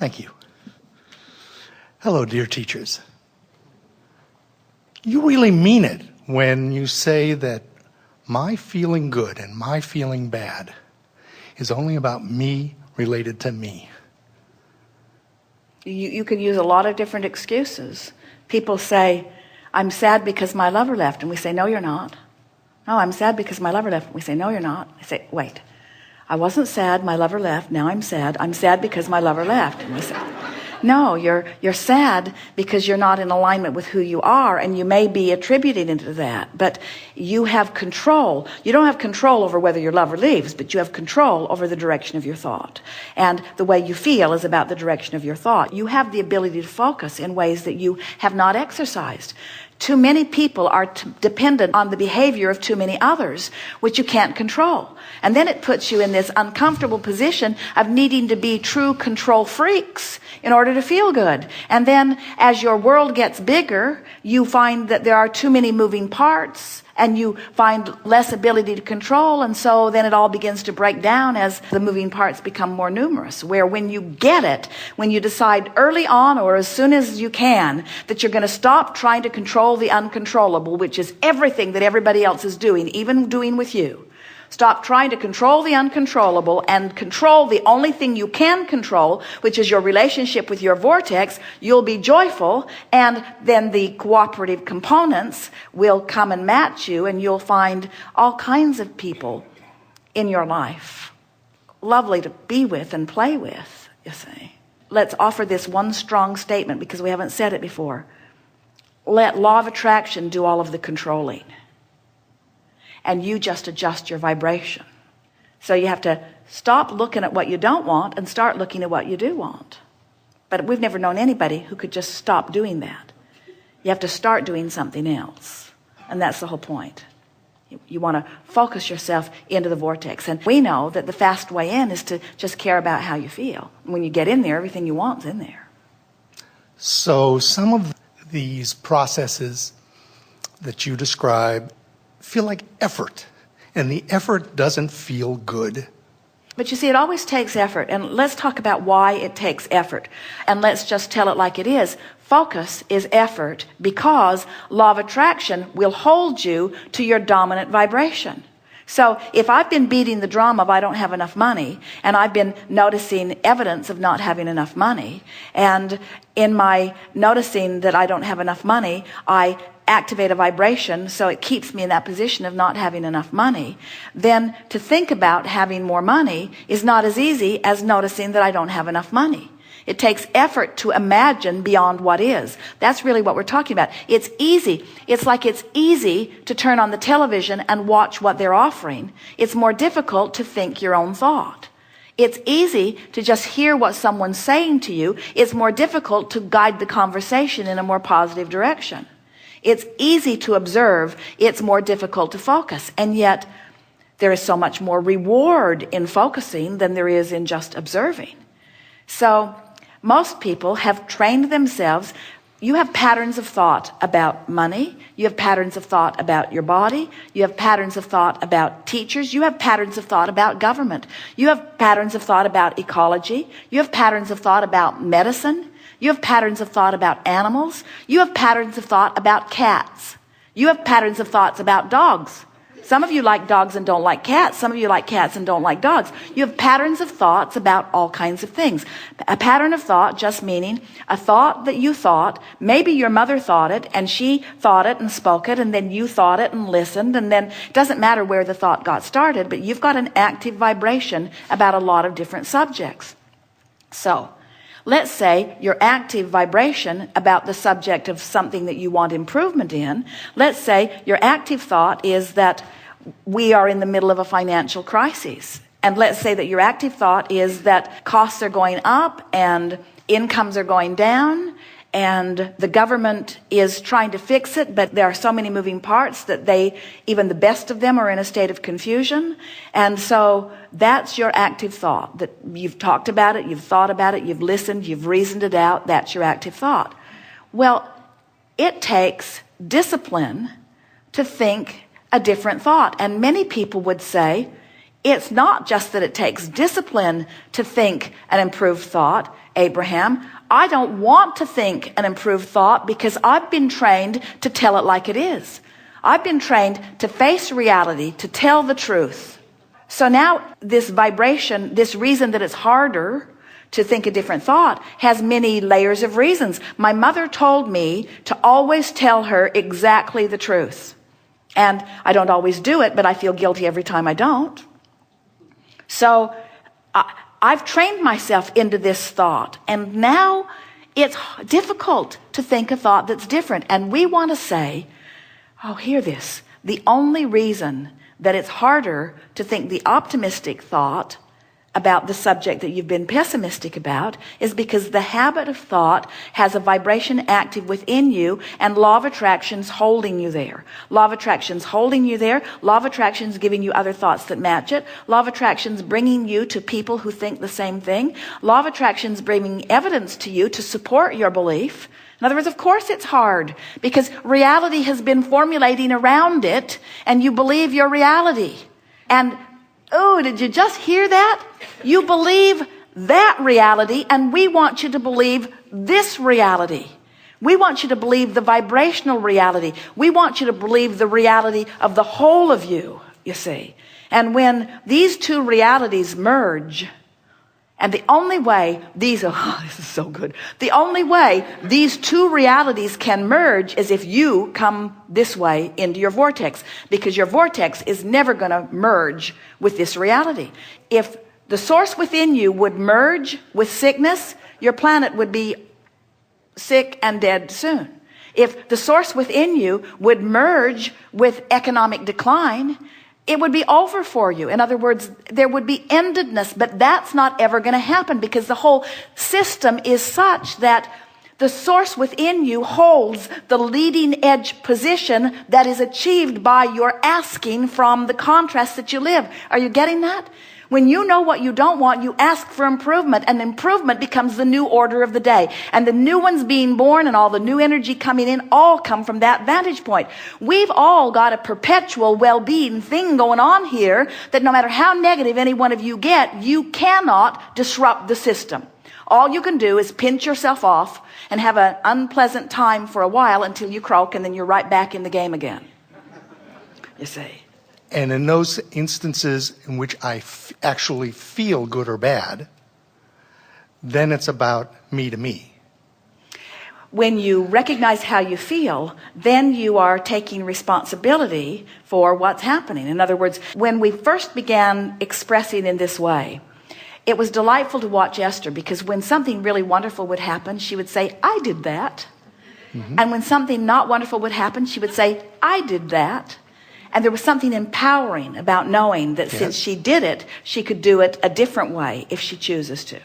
Thank you. Hello, dear teachers. You really mean it when you say that my feeling good and my feeling bad is only about me related to me. You can use a lot of different excuses. People say, I'm sad because my lover left. And we say, no, you're not. No, I'm sad because my lover left. We say, no, you're not. I say, wait. I wasn't sad, my lover left. Now I'm sad. I'm sad because my lover left. And we say, no, you're sad because you're not in alignment with who you are, and you may be attributing into that. But you have control. You don't have control over whether your lover leaves, but you have control over the direction of your thought. And the way you feel is about the direction of your thought. You have the ability to focus in ways that you have not exercised. Too many people are dependent on the behavior of too many others, which you can't control. And then it puts you in this uncomfortable position of needing to be true control freaks in order to feel good. And then as your world gets bigger, you find that there are too many moving parts, and you find less ability to control, and so then it all begins to break down as the moving parts become more numerous, where when you get it, when you decide early on or as soon as you can that you're going to stop trying to control the uncontrollable, which is everything that everybody else is doing, even doing with you. Stop trying to control the uncontrollable and control the only thing you can control, which is your relationship with your vortex. You'll be joyful, and then the cooperative components will come and match you, and you'll find all kinds of people in your life. Lovely to be with and play with, you see. Let's offer this one strong statement because we haven't said it before. Let law of attraction do all of the controlling, and you just adjust your vibration. So you have to stop looking at what you don't want and start looking at what you do want. But we've never known anybody who could just stop doing that. You have to start doing something else. And that's the whole point. You want to focus yourself into the vortex. And we know that the fast way in is to just care about how you feel. When you get in there, everything you want is in there. So some of these processes that you describe feel like effort, and the effort doesn't feel good. But you see, it always takes effort, and let's talk about why it takes effort, and let's just tell it like it is. Focus is effort because law of attraction will hold you to your dominant vibration. So if I've been beating the drum of I don't have enough money, and I've been noticing evidence of not having enough money, and in my noticing that I don't have enough money, I activate a vibration so it keeps me in that position of not having enough money, then to think about having more money is not as easy as noticing that I don't have enough money. It takes effort to imagine beyond what is. That's really what we're talking about. It's easy. It's like it's easy to turn on the television and watch what they're offering. It's more difficult to think your own thought. It's easy to just hear what someone's saying to you. It's more difficult to guide the conversation in a more positive direction. It's easy to observe. It's more difficult to focus. And yet there is so much more reward in focusing than there is in just observing. So most people have trained themselves. You have patterns of thought about money. You have patterns of thought about your body. You have patterns of thought about teachers. You have patterns of thought about government. You have patterns of thought about ecology. You have patterns of thought about medicine. You have patterns of thought about animals. You have patterns of thought about cats. You have patterns of thoughts about dogs. Some of you like dogs and don't like cats. Some of you like cats and don't like dogs. You have patterns of thoughts about all kinds of things. A pattern of thought just meaning a thought that you thought, maybe your mother thought it and she thought it and spoke it, and then you thought it and listened, and then it doesn't matter where the thought got started, but you've got an active vibration about a lot of different subjects. So let's say your active vibration about the subject of something that you want improvement in. Let's say your active thought is that we are in the middle of a financial crisis. And let's say that your active thought is that costs are going up and incomes are going down, and the government is trying to fix it, but there are so many moving parts that even the best of them are in a state of confusion. And so that's your active thought, that you've talked about it, you've thought about it, you've listened, you've reasoned it out. That's your active thought. Well, it takes discipline to think a different thought. And many people would say, It's not just that it takes discipline to think an improved thought, Abraham. I don't want to think an improved thought because I've been trained to tell it like it is. I've been trained to face reality, to tell the truth. So now this vibration, this reason that it's harder to think a different thought has many layers of reasons. My mother told me to always tell her exactly the truth. And I don't always do it, but I feel guilty every time I don't. So I've trained myself into this thought. And now it's difficult to think a thought that's different. And we want to say, oh, hear this. The only reason that it's harder to think the optimistic thought about the subject that you've been pessimistic about is because the habit of thought has a vibration active within you, and law of attraction's holding you there. Law of attraction's holding you there. Law of attraction's giving you other thoughts that match it. Law of attraction's bringing you to people who think the same thing. Law of attraction's bringing evidence to you to support your belief. In other words, of course it's hard because reality has been formulating around it, and you believe your reality. And oh, did you just hear that? You believe that reality, and we want you to believe this reality. We want you to believe the vibrational reality. We want you to believe the reality of the whole of you, you see. And when these two realities merge, and the only way this is so good. The only way these two realities can merge is if you come this way into your vortex, because your vortex is never going to merge with this reality. If the source within you would merge with sickness, your planet would be sick and dead soon. If the source within you would merge with economic decline, it would be over for you. In other words, there would be endedness, but that's not ever going to happen because the whole system is such that the source within you holds the leading edge position that is achieved by your asking from the contrast that you live. Are you getting that? When you know what you don't want, you ask for improvement, and improvement becomes the new order of the day. And the new ones being born and all the new energy coming in all come from that vantage point. We've all got a perpetual well-being thing going on here that no matter how negative any one of you get, you cannot disrupt the system. All you can do is pinch yourself off and have an unpleasant time for a while until you croak, and then you're right back in the game again. You see. And in those instances in which I actually feel good or bad, then it's about me to me. When you recognize how you feel, then you are taking responsibility for what's happening. In other words, when we first began expressing in this way, it was delightful to watch Esther, because when something really wonderful would happen, she would say, I did that. Mm-hmm. And when something not wonderful would happen, she would say, I did that. And there was something empowering about knowing that since she did it, she could do it a different way if she chooses to.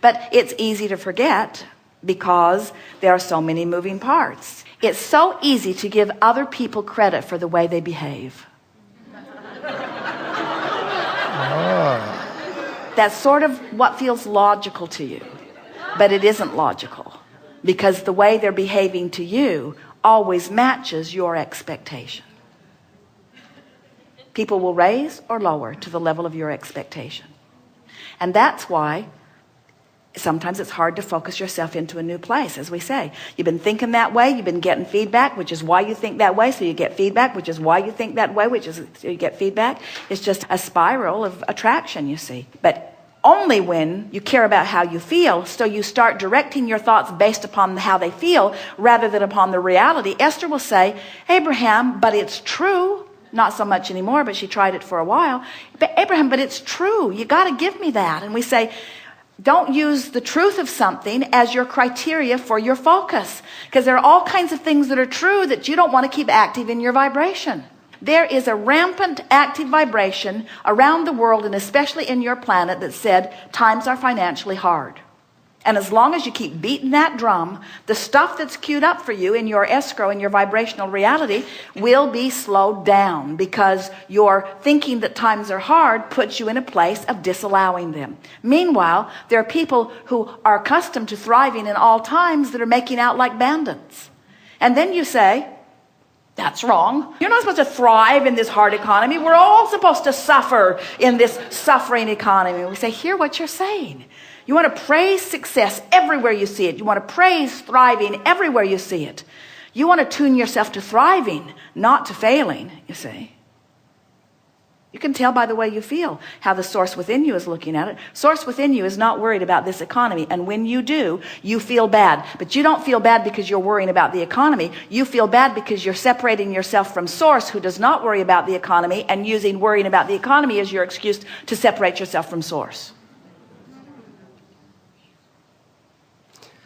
But it's easy to forget because there are so many moving parts. It's so easy to give other people credit for the way they behave. That's sort of what feels logical to you, but it isn't logical, because the way they're behaving to you always matches your expectation. People will raise or lower to the level of your expectation. And that's why sometimes it's hard to focus yourself into a new place. As we say, you've been thinking that way, you've been getting feedback, which is why you think that way, so you get feedback, which is why you think that way, which is so you get feedback. It's just a spiral of attraction, you see. But only when you care about how you feel, so you start directing your thoughts based upon how they feel rather than upon the reality. Esther will say, Abraham, but it's true. Not so much anymore, but she tried it for a while. But Abraham, but it's true. You got to give me that. And we say, don't use the truth of something as your criteria for your focus, because there are all kinds of things that are true that you don't want to keep active in your vibration. There is a rampant active vibration around the world, and especially in your planet, that said times are financially hard. And as long as you keep beating that drum, the stuff that's queued up for you in your escrow, in your vibrational reality, will be slowed down, because your thinking that times are hard puts you in a place of disallowing them. Meanwhile, there are people who are accustomed to thriving in all times that are making out like bandits. And then you say, That's wrong. You're not supposed to thrive in this hard economy. We're all supposed to suffer in this suffering economy. We say, hear what you're saying. You want to praise success everywhere you see it. You want to praise thriving everywhere you see it. You want to tune yourself to thriving, not to failing, you see. You can tell by the way you feel how the source within you is looking at it. Source within you is not worried about this economy. And when you do, you feel bad. But you don't feel bad because you're worrying about the economy. You feel bad because you're separating yourself from source, who does not worry about the economy, and using worrying about the economy as your excuse to separate yourself from source.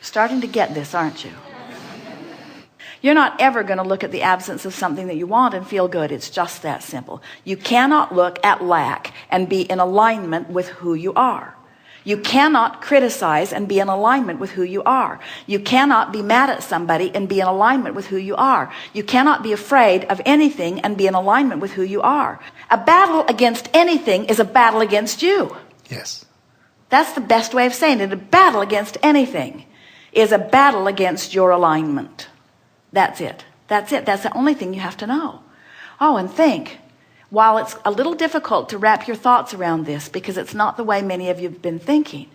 Starting to get this, aren't you? You're not ever going to look at the absence of something that you want and feel good. It's just that simple. You cannot look at lack and be in alignment with who you are. You cannot criticize and be in alignment with who you are. You cannot be mad at somebody and be in alignment with who you are. You cannot be afraid of anything and be in alignment with who you are. A battle against anything is a battle against you. Yes. That's the best way of saying it. A battle against anything is a battle against your alignment. That's it. That's it. That's the only thing you have to know. Oh, and think, while it's a little difficult to wrap your thoughts around this because it's not the way many of you have been thinking,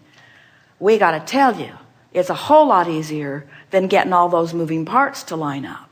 we got to tell you, it's a whole lot easier than getting all those moving parts to line up.